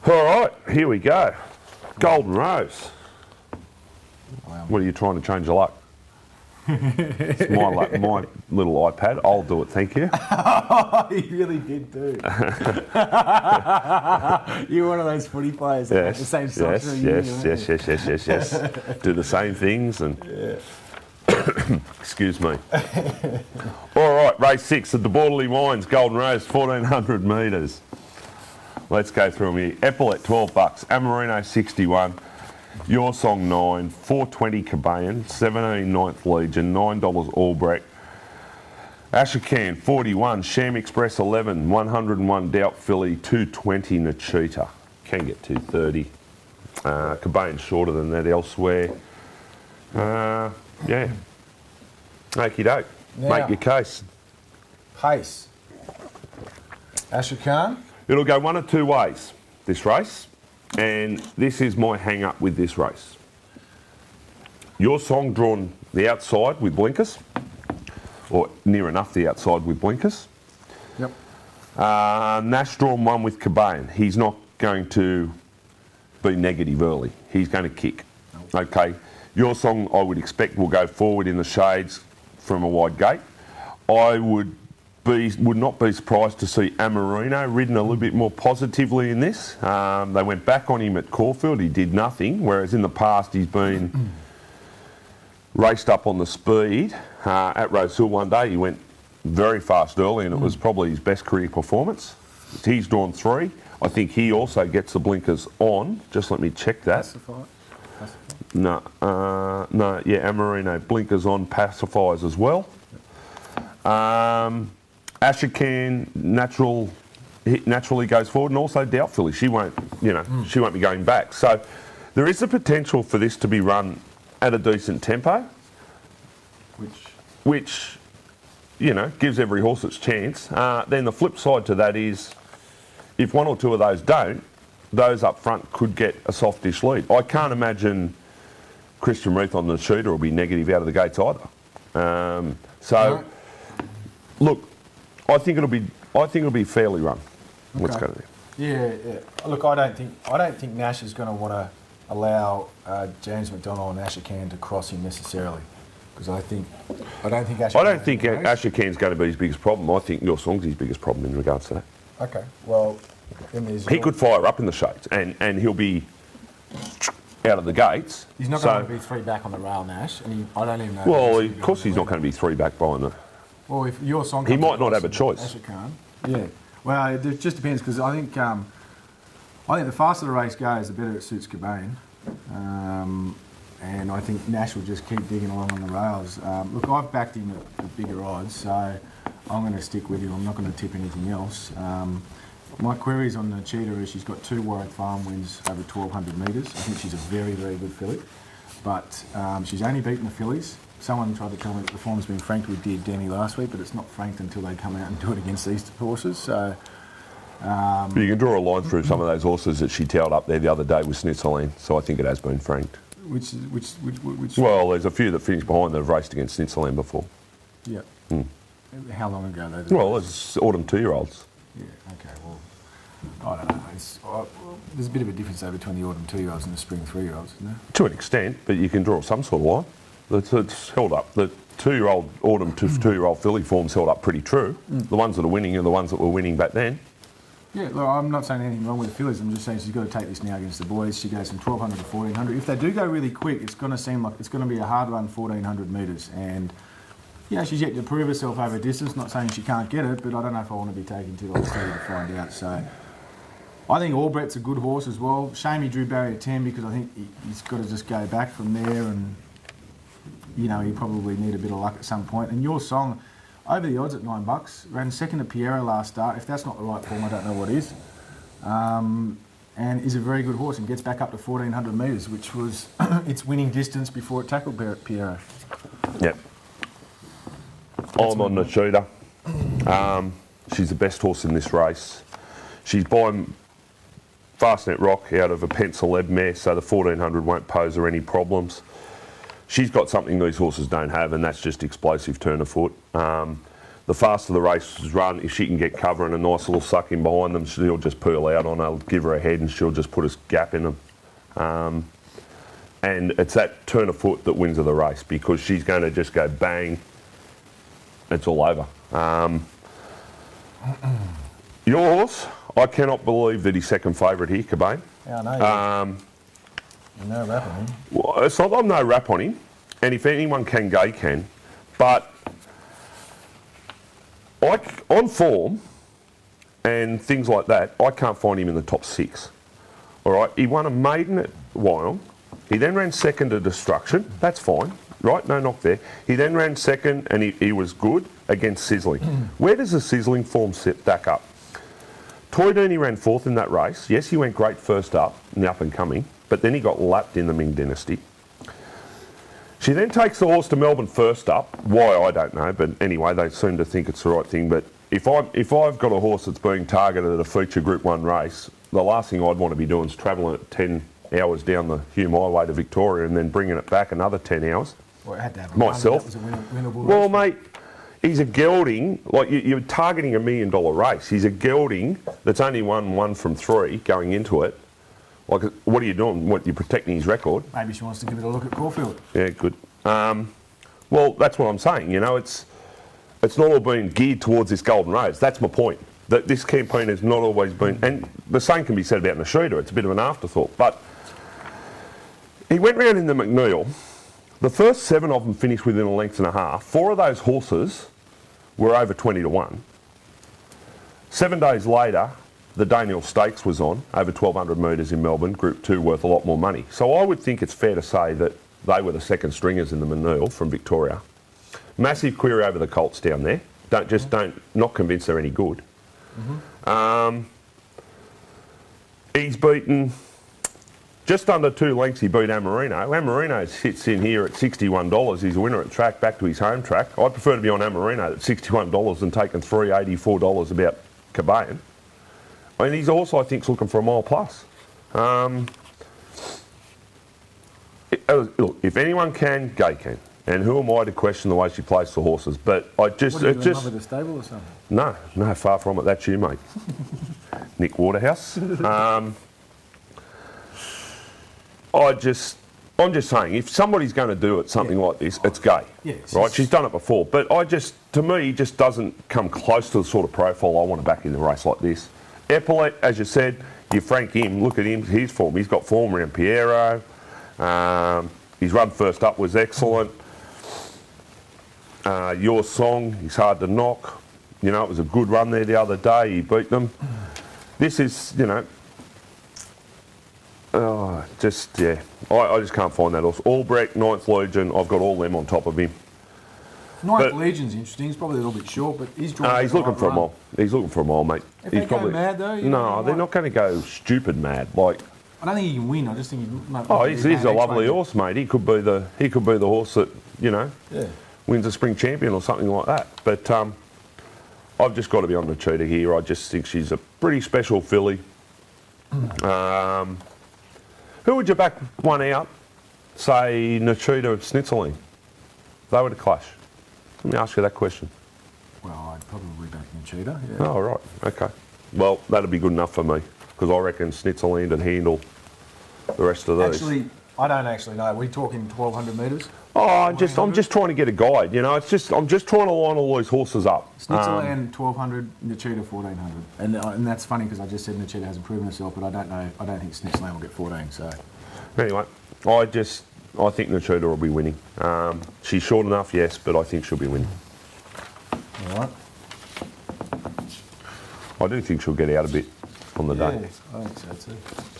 All right, here we go. Golden Rose. Wow. What are you trying to change your luck? It's my little iPad. I'll do it, thank you. You really did too. You're one of those footy players that have the same socks as you. Yes. Do the same things and... Excuse me. All right, race 6 at the Borderley Wines, Golden Rose, 1400 metres. Let's go through them here. Epaulet, $12. Amarino, 61. Your Song, 9. 420 Cabayan, 17 Ninth Legion, $9 Albrecht. Ashman, 41. Sham Express, 11. 101 Doubt Filly, 220 Nachita. Can get 230. Cabayan's shorter than that elsewhere. Yeah. Okie doke. Make your case. Pace. Ashkan? It'll go one of two ways, this race, and this is my hang-up with this race. Your Song drawn the outside with blinkers, or near enough the outside with blinkers. Yep. Nash drawn one with Cabayan. He's not going to be negative early. He's going to kick. Okay. Your Song, I would expect, will go forward in the shades from a wide gate. I would not be surprised to see Amarino ridden a little bit more positively in this. They went back on him at Caulfield. He did nothing, whereas in the past he's been raced up on the speed. At Rosehill one day he went very fast early and it was probably his best career performance. He's drawn 3. I think he also gets the blinkers on. Just let me check that. No, yeah, Amarino blinkers on, pacifiers as well. Ashkan naturally goes forward, and also Doubtfully. She won't be going back. So there is the potential for this to be run at a decent tempo, which gives every horse its chance. Then the flip side to that is, if one or two of those don't, those up front could get a softish lead. I can't imagine Christian Reith on the shooter will be negative out of the gates either. Look, I think it'll be fairly run. Okay. Let's go there. Yeah. Look, I don't think Nash is going to want to allow James McDonald and Ashkan to cross him necessarily, because I don't think Ashkan's going to be his biggest problem. I think Your Song's his biggest problem in regards to that. Okay. Well, then he could fire up in the shades, and he'll be out of the gates. He's not going to be 3 back on the rail, Nash, and I don't even know. Well, of course he's not going to be 3 back behind the... Well, if Your Song... He might not have a choice. Yeah. Well, it just depends, because I think the faster the race goes, the better it suits Cabayan. And I think Nash will just keep digging along on the rails. Look, I've backed him at bigger odds, so I'm going to stick with him. I'm not going to tip anything else. My queries on the Cheetah is she's got 2 Warwick Farm wins over 1,200 metres. I think she's a very, very good filly. But she's only beaten the fillies. Someone tried to tell me that the form's been franked with Dear Denny last week, but it's not franked until they come out and do it against these horses. So, but you can draw a line through some of those horses that she towed up there the other day with Snitzeland, so I think it has been franked. Which? Well, there's a few that finished behind that have raced against Snitzeland before. Yeah. How long ago though? Well, it's autumn 2-year-olds. Yeah. Okay. Well, I don't know. There's a bit of a difference though between the autumn 2-year-olds and the spring 3-year-olds, isn't there? To an extent, but you can draw some sort of line. It's held up. The 2-year-old autumn to 2-year-old filly form's held up pretty true. The ones that are winning are the ones that were winning back then. Yeah, look, I'm not saying anything wrong with the fillies. I'm just saying she's got to take this now against the boys. She goes from 1,200 to 1,400. If they do go really quick, it's going to seem like it's going to be a hard run 1,400 metres. And, she's yet to prove herself over distance. Not saying she can't get it, but I don't know if I want to be taking too long to find out. So I think Albrecht's a good horse as well. Shame he drew barrier 10 because I think he's got to just go back from there and... he probably need a bit of luck at some point. And Your Song, over the odds at $9, ran second to Piero last start. If that's not the right form, I don't know what is. And is a very good horse and gets back up to 1,400 metres, which was its winning distance before it tackled Piero. Yep. I'm on the shooter. She's the best horse in this race. She's by Fastnet Rock out of a pencil ebb mare, so the 1,400 won't pose her any problems. She's got something these horses don't have, and that's just explosive turn of foot. the faster the races run, if she can get cover and a nice little suck in behind them, she'll just peel out on her, give her a head and she'll just put a gap in them. And it's that turn of foot that wins her the race because she's going to just go bang, it's all over. Your horse, I cannot believe that he's second favourite here, Cobain. Yeah, I know. No rap on him. Well, it's not, I'm no rap on him, and if anyone can go, he can. But on form and things like that, I can't find him in the top 6. All right, he won a maiden at Wyong. He then ran second to Destruction. That's fine, right? No knock there. He then ran second, and he was good against Sizzling. Where does the Sizzling form stack up? Toy Dooney ran 4th in that race. Yes, he went great first up in the up and coming, but then he got lapped in the Ming Dynasty. She then takes the horse to Melbourne first up. Why, I don't know, but anyway, they seem to think it's the right thing. But if I've got a horse that's being targeted at a feature Group 1 race, the last thing I'd want to be doing is travelling at 10 hours down the Hume Highway to Victoria and then bringing it back another 10 hours. Well, it had to have a myself. That was a winnable Well, race. mate, he's a gelding, like you're targeting $1 million race. He's a gelding that's only won 1 from 3 going into it. Like, what are you doing? What, you're protecting his record? Maybe she wants to give it a look at Caulfield. Yeah, good. Well, that's what I'm saying. You know, it's not all been geared towards this Golden Rose. That's my point. That this campaign has not always been, and the same can be said about Nashida. It's a bit of an afterthought. But he went round in the McNeil. The first 7 of them finished within a length and a half. 4 of those horses were over 20 to 1. 7 days later, the Daniel Stakes was on, over 1,200 metres in Melbourne, Group 2 worth a lot more money. So I would think it's fair to say that they were the second stringers in the McNeil from Victoria. Massive query over the Colts down there. Not convinced they're any good. He's beaten just under 2 lengths. He beat Amarino. Amarino sits in here at $61. He's a winner at track, back to his home track. I'd prefer to be on Amarino at $61 than taking $384 about Cobain. And he's also, I think, looking for a mile plus. Look, if anyone can, Gay can. And who am I to question the way she plays the horses? But I just... What, are you in love with the stable or something? No, far from it. That's you, mate. Nick Waterhouse. I'm just saying, if somebody's going to do it, something like this, it's Gay. Yeah, right? She's done it before. But to me, just doesn't come close to the sort of profile I want to back in the race like this. Epaulet, as you said, you frank him, look at him, his form. He's got form around Piero. His run first up was excellent. Your Song, he's hard to knock. You know, it was a good run there the other day. He beat them. This is, you know, I just can't find that horse. Albrecht, 9th Legion, I've got all them on top of him. 9th Legion's interesting. He's probably a little bit short, but he's drawing. He's looking for a mile. He's looking for a mile, mate. If they go mad though, no, they're not going to go stupid mad. Like, I don't think he can win. I just think he's a lovely horse, mate. He could be the horse that, you know, wins a spring champion or something like that. But I've just got to be on the cheetah here. I just think she's a pretty special filly. Who would you back one out? Say Nachita of Snitzeling. They were to clash. Let me ask you that question. Well, I'd probably back Nachita. Yeah. Oh, right. Okay. Well, that'd be good enough for me because I reckon Snitzeland would handle the rest of these. Actually, I don't actually know. We're talking 1,200 metres. Oh, I'm just trying to get a guide. You know, I'm just trying to line all these horses up. Snitzeland 1,200, Nachita 1,400, and that's funny because I just said Nachita hasn't proven herself, but I don't know. I don't think Snitzeland will get 14. So anyway, I think Nachita will be winning. She's short enough, yes, but I think she'll be winning. All right. I do think she'll get out a bit on the day. Yeah, I think so too.